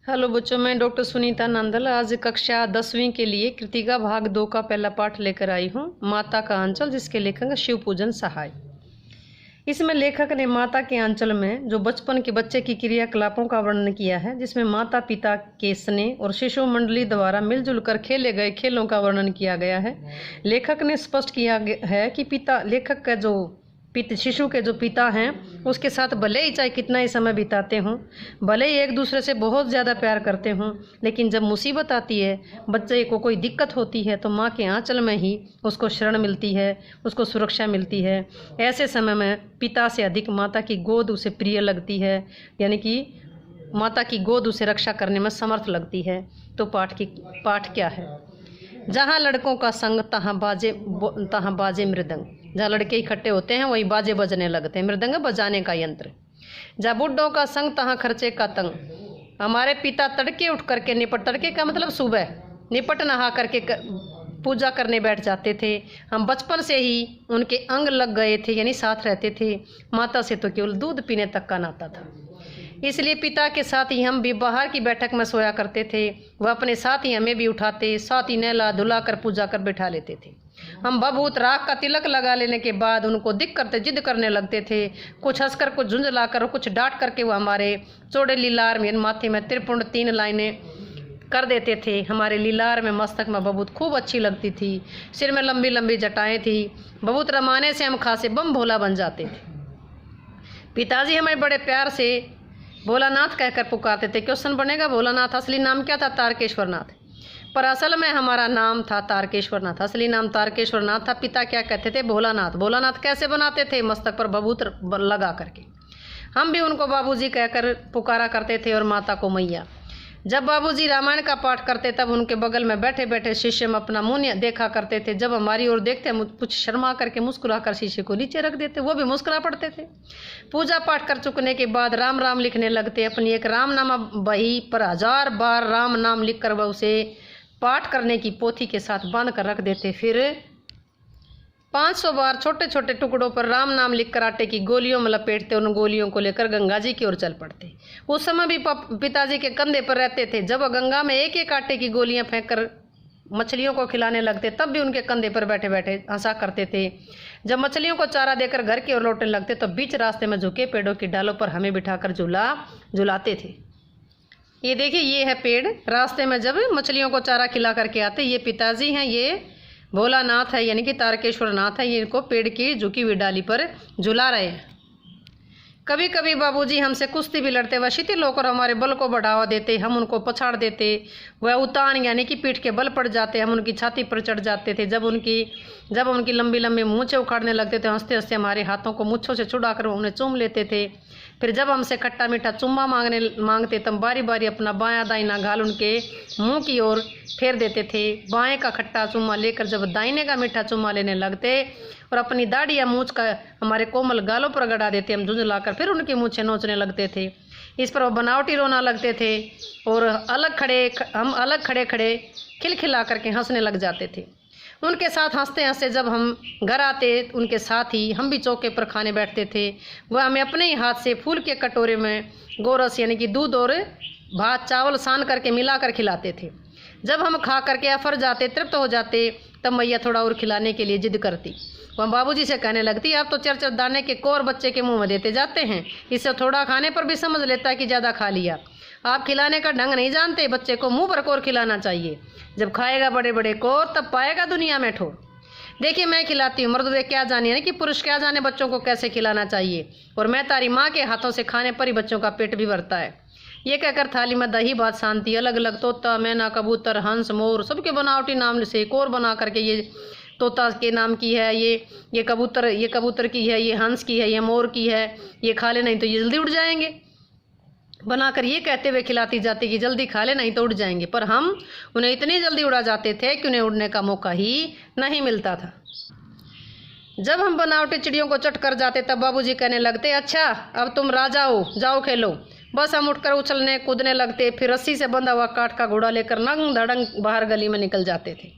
Hello बच्चों, मैं doctor Sunita Nandal आज कक्षा 10वीं के लिए कृतिका भाग 2 का पहला पाठ लेकर आई हूँ, माता का आंचल, जिसके लेखक है शिव पूजन सहाय। इसमें लेखक ने माता के आंचल में जो बचपन के बच्चे की क्रियाकलापों का वर्णन किया है, जिसमें माता पिता के स्नेह और शिशु मंडली द्वारा मिलजुल कर खेले गए खेलों का वर्णन किया गया है। लेखक ने स्पष्ट किया है कि लेखक का जो शिशु के जो पिता हैं उसके साथ भले ही चाहे कितना ही समय बिताते हों, भले ही एक दूसरे से बहुत ज़्यादा प्यार करते हों, लेकिन जब मुसीबत आती है, बच्चे को कोई दिक्कत होती है, तो माँ के आंचल में ही उसको शरण मिलती है, उसको सुरक्षा मिलती है। ऐसे समय में पिता से अधिक माता की गोद उसे प्रिय लगती है, यानी कि माता की गोद उसे रक्षा करने में समर्थ लगती है। तो पाठ क्या है? जहाँ लड़कों का संग तहाँ बाजे मृदंग। जहाँ लड़के इकट्ठे होते हैं वही बाजे बजने लगते हैं। मृदंग बजाने का यंत्र। जहाँ बुड्ढों का संग तहाँ खर्चे का तंग। हमारे पिता तड़के उठ करके तड़के का मतलब सुबह निपट नहा करके पूजा करने बैठ जाते थे। हम बचपन से ही उनके अंग लग गए थे, यानी साथ रहते थे। माता से तो केवल दूध पीने तक का नाता था, इसलिए पिता के साथ ही हम भी बाहर की बैठक में सोया करते थे। वह अपने साथ ही हमें भी उठाते, साथ ही नहला धुला कर पूजा कर बैठा लेते थे। हम बबूत राख का तिलक लगा लेने के बाद उनको दिख करते जिद करने लगते थे। कुछ हंसकर, कुछ झुंझला कर, कुछ डांट करके वो हमारे चौड़े लीलार में माथे में त्रिपुंड 3 लाइनें कर देते थे। हमारे लीलार में मस्तक में बबूत खूब अच्छी लगती थी। सिर में लंबी लंबी जटाएं थी। बबूत रमाने से हम खासे बम भोला बन जाते थे। पिताजी हमें बड़े प्यार से भोलानाथ कहकर पुकारते थे। क्वेश्चन बनेगा, भोलानाथ असली नाम क्या था? तारकेश्वर नाथ। पर असल में हमारा नाम था तारकेश्वर नाथ। असली नाम तारकेश्वर नाथ था। पिता क्या कहते थे? भोलानाथ। भोलानाथ कैसे बनाते थे? मस्तक पर बबूत लगा करके। हम भी उनको बाबूजी कहकर पुकारा करते थे और माता को मैया। जब बाबूजी रामायण का पाठ करते तब उनके बगल में बैठे बैठे शिष्य में अपना मुंह देखा करते थे। जब हमारी ओर देखते कुछ शर्मा करके मुस्कुरा कर शीशे को नीचे रख देते, वो भी मुस्कुरा पड़ते थे। पूजा पाठ कर चुकने के बाद राम राम लिखने लगते। अपनी एक रामनामा बही पर 1000 बार राम नाम लिख कर वह उसे पाठ करने की पोथी के साथ बांध कर रख देते। फिर 500 बार छोटे छोटे टुकड़ों पर राम नाम लिखकर आटे की गोलियों में लपेटते, उन गोलियों को लेकर गंगा जी की ओर चल पड़ते। उस समय भी पिताजी के कंधे पर रहते थे। जब गंगा में एक एक आटे की गोलियां फेंक कर मछलियों को खिलाने लगते, तब भी उनके कंधे पर बैठे बैठे हंसा करते थे। जब मछलियों को चारा देकर घर की ओर लौटने लगते तो बीच रास्ते में झुके पेड़ों की डालों पर हमें बिठाकर झुलाते थे। ये देखिए, ये है पेड़। रास्ते में जब मछलियों को चारा खिला करके आते, ये पिताजी हैं, ये भोलानाथ है, यानी कि तारकेश्वर नाथ है। ये इनको पेड़ की झुकी हुई डाली पर झुला रहे हैं। कभी कभी बाबूजी हमसे कुश्ती भी लड़ते। वह शिथिल होकर हमारे बल को बढ़ावा देते, हम उनको पछाड़ देते। वह उतान यानी कि पीठ के बल पड़ जाते, हम उनकी छाती पर चढ़ जाते थे। जब उनकी लंबी लंबी मूँछें उखाड़ने लगते थे, हंसते हंसते हमारे हाथों को मुच्छों से छुड़ाकर उन्हें चूम लेते थे। फिर जब हमसे खट्टा मीठा चुम्मा मांगते तब बारी बारी अपना बायां दाहिना गाल उनके मुंह की ओर फेर देते थे। बाएं का खट्टा चुम्मा लेकर जब दाहिने का मीठा चुम्मा लेने लगते और अपनी दाढ़ी या मूंछ का हमारे कोमल गालों पर गड़ा देते, हम झुंझलाकर फिर उनकी मूंछें नोचने लगते थे। इस पर वो बनावटी रोना लगते थे और हम अलग खड़े खिलखिला करके हंसने लग जाते थे। उनके साथ हंसते हंसते जब हम घर आते, उनके साथ ही हम भी चौके पर खाने बैठते थे। वह हमें अपने ही हाथ से फूल के कटोरे में गोरस यानी कि दूध और भात चावल सान करके मिला कर खिलाते थे। जब हम खा करके अफर जाते, तृप्त हो जाते, तब मैया थोड़ा और खिलाने के लिए जिद करती। वह बाबूजी से कहने लगती, आप तो 4 दाने के कोर बच्चे के मुंह में देते जाते हैं। इससे थोड़ा खाने पर भी समझ लेता है कि ज़्यादा खा लिया। आप खिलाने का ढंग नहीं जानते। बच्चे को मुंह भर कोर खिलाना चाहिए। जब खाएगा बड़े बड़े कोर, तब पाएगा दुनिया में ठोर। देखिए, मैं खिलाती हूँ, मर्द वे क्या जाने, यानी कि पुरुष क्या जाने बच्चों को कैसे खिलाना चाहिए। और मैं तारी माँ के हाथों से खाने पर ही बच्चों का पेट भी भरता है। ये कहकर थाली में दही भात शांति, अलग अलग तोता मैना कबूतर हंस मोर सबके बनावटी नाम से एक और बना करके, ये तोता के नाम की है, ये कबूतर की है, ये हंस की है, ये मोर की है, ये खा ले नहीं तो ये जल्दी उड़ जाएंगे, बनाकर ये कहते हुए खिलाती जाती कि जल्दी खा ले नहीं तो उड़ जाएंगे। पर हम उन्हें इतनी जल्दी उड़ा जाते थे कि उन्हें उड़ने का मौका ही नहीं मिलता था। जब हम बनावटी चिड़ियों को चट कर जाते तब बाबूजी कहने लगते, अच्छा अब तुम राजा हो, जाओ खेलो। बस हम उठकर उछलने कूदने लगते। फिर रस्सी से बंधा हुआ काठ का घोड़ा लेकर नंग धड़ंग बाहर गली में निकल जाते थे।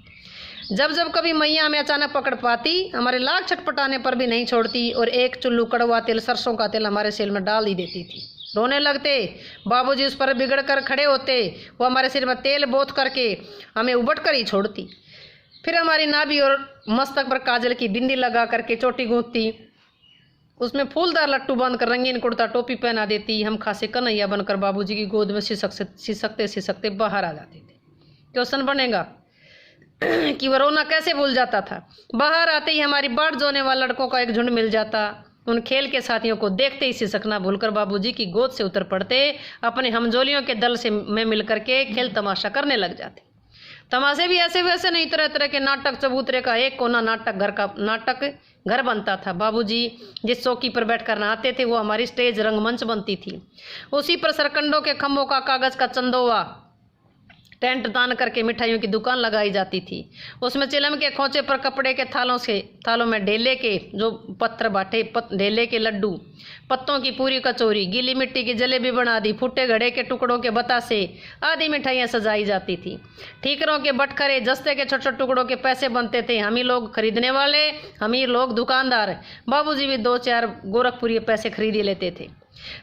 जब कभी मैया हमें अचानक पकड़ पाती, हमारे लाख छटपटाने पर भी नहीं छोड़ती और एक चुल्लू कड़वा तेल, सरसों का तेल हमारे सेल में डाल ही देती थी। रोने लगते। बाबूजी उस पर बिगड़ कर खड़े होते। वो हमारे सिर में तेल बोत करके हमें उबट कर ही छोड़ती। फिर हमारी नाभि और मस्तक पर काजल की बिंदी लगा करके चोटी गूंथती। उसमें फूलदार लट्टू बांध कर रंगीन कुर्ता टोपी पहना देती। हम खासे कन्हैया बनकर बाबूजी की गोद में सिसकते बाहर आ जाते थे। क्वेश्चन बनेगा कि वह रोना कैसे भूल जाता था। बाहर आते ही हमारी बाट जोने वाले लड़कों का एक झुंड मिल जाता। उन खेल के साथियों को देखते ही सिसकना भूलकर बाबूजी की गोद से उतर पड़ते। अपने हमजोलियों के दल से में मिल करके खेल तमाशा करने लग जाते। तमाशे भी ऐसे वैसे नहीं, तरह तरह के नाटक। चबूतरे का एक कोना नाटक घर बनता था। बाबूजी जिस चौकी पर बैठकर नहाते थे वो हमारी स्टेज रंगमंच बनती थी। उसी पर सरकंडों के खंभों का कागज का चंदोवा टेंट तान करके मिठाइयों की दुकान लगाई जाती थी। उसमें चिलम के खोचे पर कपड़े के थालों में ढेले के जो पत्थर बाटे ढेले के लड्डू, पत्तों की पूरी कचौरी, गीली मिट्टी की जलेबी बना दी, फूटे घड़े के टुकड़ों के बतासे आदि मिठाइयाँ सजाई जाती थी। ठीकरों के बटखरे जस्ते के छोटे छोटे टुकड़ों के पैसे बनते थे। हम ही लोग खरीदने वाले, हम ही लोग दुकानदार। बाबूजी भी 2-4 गोरखपुरी पैसे खरीद लेते थे।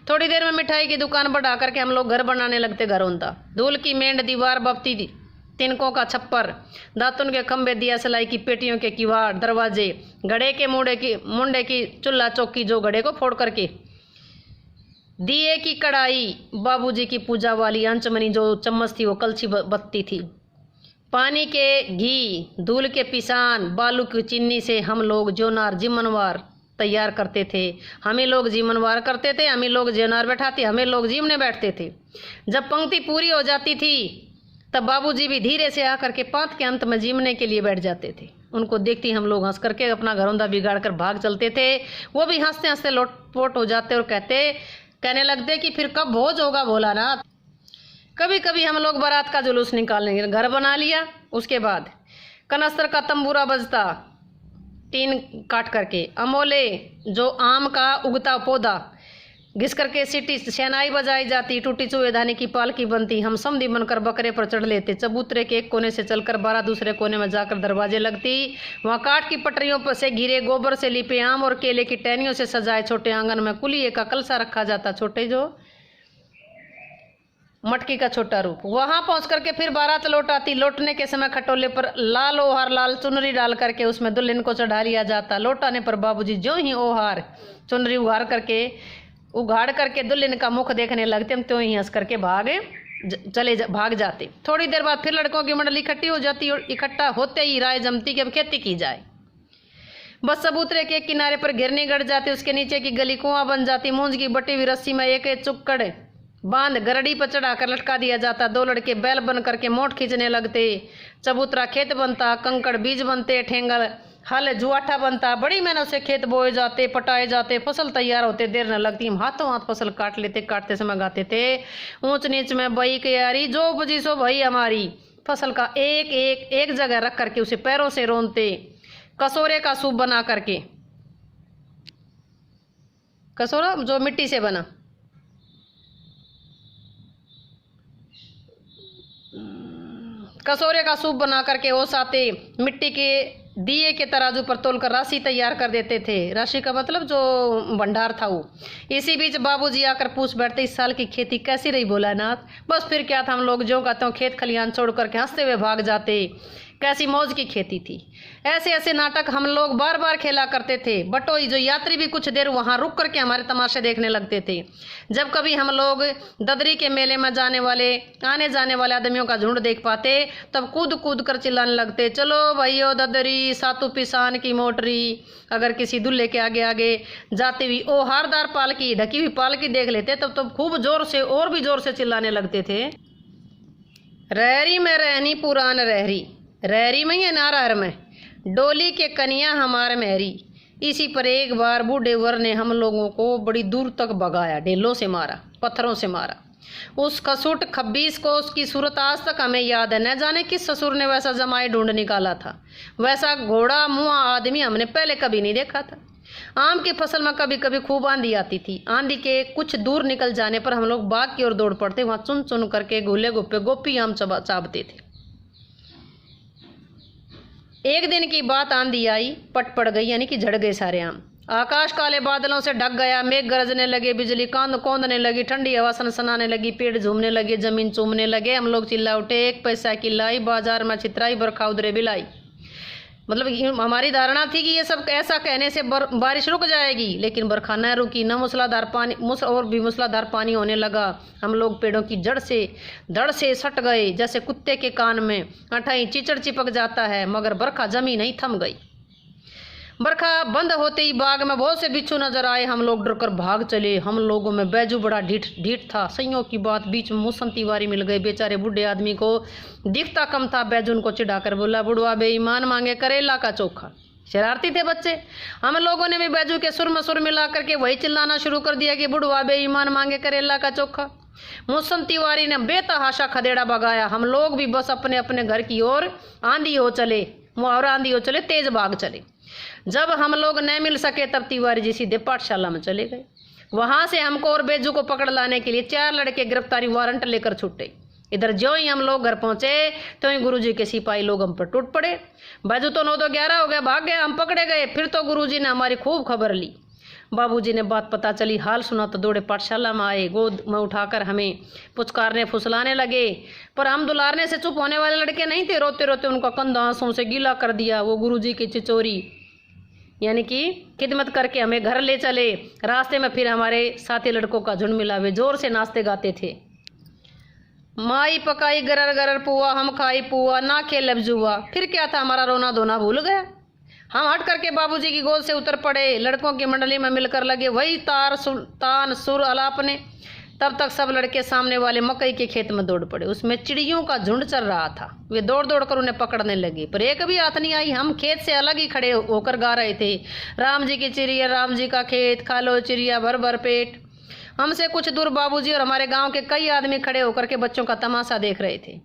थोड़ी देर में मिठाई की दुकान बढ़ा करके हम लोग घर बनाने लगते। घरौंदा धूल की मेंढ दीवार बपती थी, तिनकों का छप्पर, दातुन के खंभे, दिया सलाई की पेटियों के किवाड़, दरवाजे, घड़े के मुंडे की चूल्हा चौकी जो घड़े को फोड़ करके, दिए की कढ़ाई, बाबूजी की पूजा वाली अंचमनी जो चम्मच थी वो कलछी बत्ती थी, पानी के घी, धूल के पिसान, बालू की चीनी से हम लोग जोनार जिमनवार तैयार करते थे। हमें लोग जीमनवार करते थे, हमें लोग जेनार बैठाते, हमें लोग जीमने बैठते थे। जब पंक्ति पूरी हो जाती थी तब बाबूजी भी धीरे से आकर के पांत के अंत में जीमने के लिए बैठ जाते थे। उनको देखती हम लोग हंस करके अपना घरौंदा बिगाड़ कर भाग चलते थे। वो भी हंसते हंसते लोटपोट हो जाते और कहने लगते कि फिर कब भोज होगा भोलानाथ। कभी कभी हम लोग बारात का जुलूस निकालेंगे। घर बना लिया, उसके बाद कनस्तर का तंबूरा बजता, टीन काट करके, अमोले जो आम का उगता पौधा घिस करके सीटी शहनाई बजाई जाती, टूटी चूहेदानी की पालकी बनती। हम समधी बनकर बकरे पर चढ़ लेते। चबूतरे के एक कोने से चलकर 12 दूसरे कोने में जाकर दरवाजे लगती। वहाँ काठ की पटरियों पर से घिरे गोबर से लिपे आम और केले की टहनियों से सजाए छोटे आंगन में कुलिये का कलसा रखा जाता, छोटे जो मटकी का छोटा रूप। वहां पहुंच करके फिर बारात लौट आती। लौटने के समय खटोले पर लाल ओहार लाल चुनरी डाल करके उसमें दुल्हन को चढ़ा लिया जाता। लौटाने पर बाबूजी जो ही ओहार चुनरी उघाड़ करके दुल्हन का मुख देखने लगते, हम तो ही हंस करके भाग जाते। थोड़ी देर बाद फिर लड़कों की मंडली इकट्ठी हो जाती और इकट्ठा होते ही राय जमती कि अब खेती की जाए। बस चबूतरे के किनारे पर घिरनी गड़ जाती, उसके नीचे की गली कुआं बन जाती। मूंज की बटी हुई रस्सी में एक चुक्कड़ बांध गरड़ी पर चढ़ाकर लटका दिया जाता। 2 लड़के बैल बन करके मोट खींचने लगते। चबूतरा खेत बनता, कंकड़ बीज बनते, ठेंगल हल जुआठा बनता। बड़ी मेहनत से खेत बोए जाते, पटाए जाते, फसल तैयार होते, देर न लगती। हम हाथों हाथ फसल काट लेते। काटते समय गाते थे, ऊंच नीच में बई के यारी, जो बुझी सो भई हमारी। फसल का एक जगह रख करके उसे पैरों से रोनते। कसोरे का सूप बना करके, कसोरा जो मिट्टी से बना, कसोरे का सूप बना करके ओसाते। मिट्टी के दिए के तराजू पर तोलकर राशि तैयार कर देते थे। राशि का मतलब जो भंडार था वो। इसी बीच बाबूजी आकर पूछ बैठते, इस साल की खेती कैसी रही भोलानाथ। बस फिर क्या था, हम लोग जो कहते हो खेत खलियान छोड़ करके हंसते हुए भाग जाते। कैसी मौज की खेती थी। ऐसे ऐसे नाटक हम लोग बार बार खेला करते थे। बटोई जो यात्री भी कुछ देर वहाँ रुक करके हमारे तमाशे देखने लगते थे। जब कभी हम लोग ददरी के मेले में आने जाने वाले आदमियों का झुंड देख पाते तब कूद कूद कर चिल्लाने लगते, चलो भैयो ददरी सातु पिसान की मोटरी। अगर किसी दूल्हे के आगे आगे जाती हुई ओहारदार पालकी, ढकी हुई पालकी देख लेते तब खूब जोर से और भी जोर से चिल्लाने लगते थे। रहरी में रहनी पुरान रहरी, रहरी में या नारार में डोली के कनिया हमार मेहरी। इसी पर एक बार बूढ़े वर ने हम लोगों को बड़ी दूर तक भगाया, ढेलों से मारा, पत्थरों से मारा। उस खसूट खब्बीस को उसकी सूरत आज तक हमें याद है। न जाने किस ससुर ने वैसा जमाई ढूंढ निकाला था। वैसा घोड़ा मुँह आदमी हमने पहले कभी नहीं देखा था। आम की फसल में कभी कभी खूब आंधी आती थी। आंधी के कुछ दूर निकल जाने पर हम लोग बाग की ओर दौड़ पड़ते। वहाँ चुन चुन करके गोले गुप्पे गोपी आम चाबते थे। एक दिन की बात, आंधी आई, पट पड़ गई, यानी कि झड़ गए सारे आम। आकाश काले बादलों से ढक गया, मेघ गरजने लगे, बिजली कौंधने लगी, ठंडी हवा सनसनाने लगी, पेड़ झूमने लगे, जमीन चूमने लगे। हम लोग चिल्ला उठे, 1 पैसा की लाई, बाजार में छितराई, बरखा उधरे बिलाई। मतलब हमारी धारणा थी कि ये सब ऐसा कहने से बारिश रुक जाएगी, लेकिन बरखा न रुकी, न मूसलाधार पानी और भी मूसलाधार पानी होने लगा। हम लोग पेड़ों की धड़ से सट गए, जैसे कुत्ते के कान में अठाई चिचड़ चिपक जाता है, मगर बरखा जमी नहीं, थम गई। बरखा बंद होते ही बाग में बहुत से बिच्छू नजर आए। हम लोग डरकर भाग चले। हम लोगों में बैजू बड़ा ढीठ था। सैयों की बात, बीच में मूसन तिवारी मिल गए। बेचारे बूढ़े आदमी को दिखता कम था। बैजू उनको चिढ़ाकर बोला, बुढ़वा बेईमान, मांगे करेला का चोखा। शरारती थे बच्चे। हम लोगों ने भी बैजू के सुर में सुर मिला करके वही चिल्लाना शुरू कर दिया कि बुढ़वा बेईमान, मांगे करेला का चोखा। मूसन तिवारी ने बेतहाशा खदेड़ा बगाया। हम लोग भी बस अपने अपने घर की ओर आंधी हो चले, तेज भाग चले। जब हम लोग न मिल सके तब तिवारी जी सीधे पाठशाला में चले गए। वहां से हमको और बेजू को पकड़ लाने के लिए 4 लड़के गिरफ्तारी वारंट लेकर छूटे। इधर ज्यों ही हम लोग घर पहुंचे तो ही गुरुजी के सिपाही लोग हम पर टूट पड़े। बैजू तो 9 तो 11 हो गया, भाग गए, हम पकड़े गए। फिर तो गुरुजी ने हमारी खूब खबर ली। बाबूजी ने बात पता चली, हाल सुना तो दौड़े पाठशाला में आए। गोद में उठाकर हमें पुचकारने फुसलाने लगे, पर हम दुलारने से चुप होने वाले लड़के नहीं थे। रोते रोते उनका कंधा आंसुओं से गीला कर दिया। वो गुरुजी की चिचोरी यानी कि खिदमत करके हमें घर ले चले। रास्ते में फिर हमारे साथी लड़कों का झुंड मिला। वे जोर से नाचते गाते थे। माई पकाई गरर गरर पुआ, हम खाई पुआ, ना खेल जुआ। फिर क्या था, हमारा रोना धोना भूल गया। हम हट करके बाबूजी की गोद से उतर पड़े। लड़कों की मंडली में मिलकर लगे वही तान सुर अलापने। तब तक सब लड़के सामने वाले मकई के खेत में दौड़ पड़े। उसमें चिड़ियों का झुंड चल रहा था। वे दौड़ दौड़ कर उन्हें पकड़ने लगे, पर एक भी हाथ नहीं आई। हम खेत से अलग ही खड़े होकर गा रहे थे, राम जी की चिड़िया, राम जी का खेत, खा लो चिड़िया भर भर पेट। हमसे कुछ दूर बाबूजी और हमारे गांव के कई आदमी खड़े होकर के बच्चों का तमाशा देख रहे थे।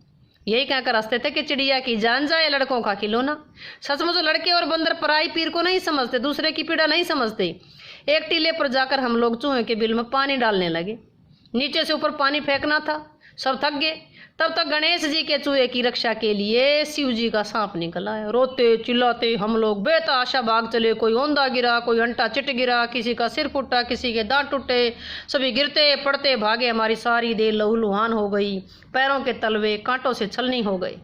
यही कहकर हंसते थे कि चिड़िया की जान जाए, लड़कों का खिलौना। सचमुच लड़के और बंदर पराई पीर को नहीं समझते, दूसरे की पीड़ा नहीं समझते। एक टीले पर जाकर हम लोग चूहे के बिल में पानी डालने लगे। नीचे से ऊपर पानी फेंकना था। सब थक गए। तब तक गणेश जी के चूहे की रक्षा के लिए शिव जी का सांप निकल आया। रोते चिल्लाते हम लोग बेतहाशा भाग चले। कोई औंधा गिरा, कोई अंटा चिट गिरा, किसी का सिर फूटा, किसी के दांत टूटे। सभी गिरते पड़ते भागे। हमारी सारी देह लहूलुहान हो गई। पैरों के तलवे कांटों से छलनी हो गए।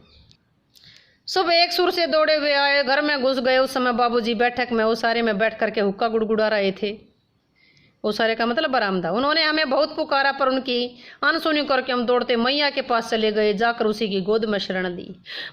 सुबह एक सुर से दौड़े हुए आए, घर में घुस गए। उस समय बाबूजी बैठक में ओसारे में बैठ करके हुक्का गुड़गुड़ा रहे थे। ओसारे का मतलब बरामदा। उन्होंने हमें बहुत पुकारा, पर उनकी अनसुनी करके हम दौड़ते मैया के पास चले गए। जाकर उसी की गोद में शरण दी।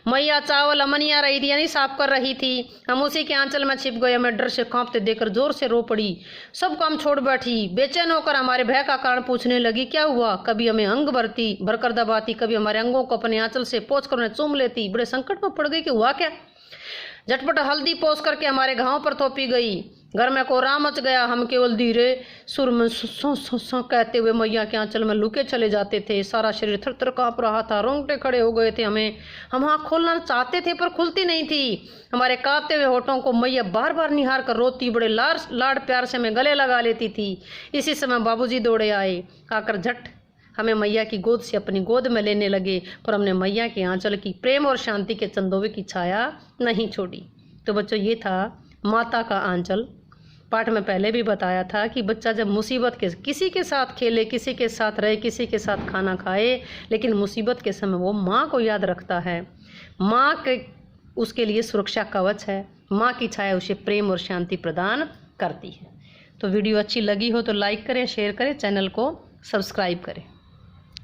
मैया चावल अमनिया रही थी, यानी साफ कर रही थी। हम उसी के आंचल में छिप गए। हमें डर से कांपते देखकर जोर से रो पड़ी। सब काम छोड़ बैठी। बेचैन होकर हमारे भय का कारण पूछने लगी, क्या हुआ। कभी हमें अंग भरकर दबाती, कभी हमारे अंगों को अपने आंचल से पोंछ कर उन्हें चूम लेती। बड़े संकट में पड़ गई कि हुआ क्या। झटपट हल्दी पोंछ करके हमारे घाव पर थोपी गई। घर में कोहराम मच गया। हम केवल धीरे सुर में सो कहते हुए मैया के आंचल में लुके चले जाते थे। सारा शरीर थर थर कांप रहा था। रोंगटे खड़े हो गए थे। हम आँख खोलना चाहते थे पर खुलती नहीं थी। हमारे कांपते हुए होठों को मैया बार बार निहार कर रोती, बड़े लाड़ प्यार से हमें गले लगा लेती थी। इसी समय बाबूजी दौड़े आए। आकर झट हमें मैया की गोद से अपनी गोद में लेने लगे, पर हमने मैया के आंचल की प्रेम और शांति के चंदोवे की छाया नहीं छोड़ी। तो बच्चों, ये था माता का आंचल। पाठ में पहले भी बताया था कि बच्चा जब मुसीबत के किसी के साथ खेले, किसी के साथ रहे, किसी के साथ खाना खाए, लेकिन मुसीबत के समय वो माँ को याद रखता है। माँ के उसके लिए सुरक्षा कवच है। माँ की छाया उसे प्रेम और शांति प्रदान करती है। तो वीडियो अच्छी लगी हो तो लाइक करें, शेयर करें, चैनल को सब्सक्राइब करें।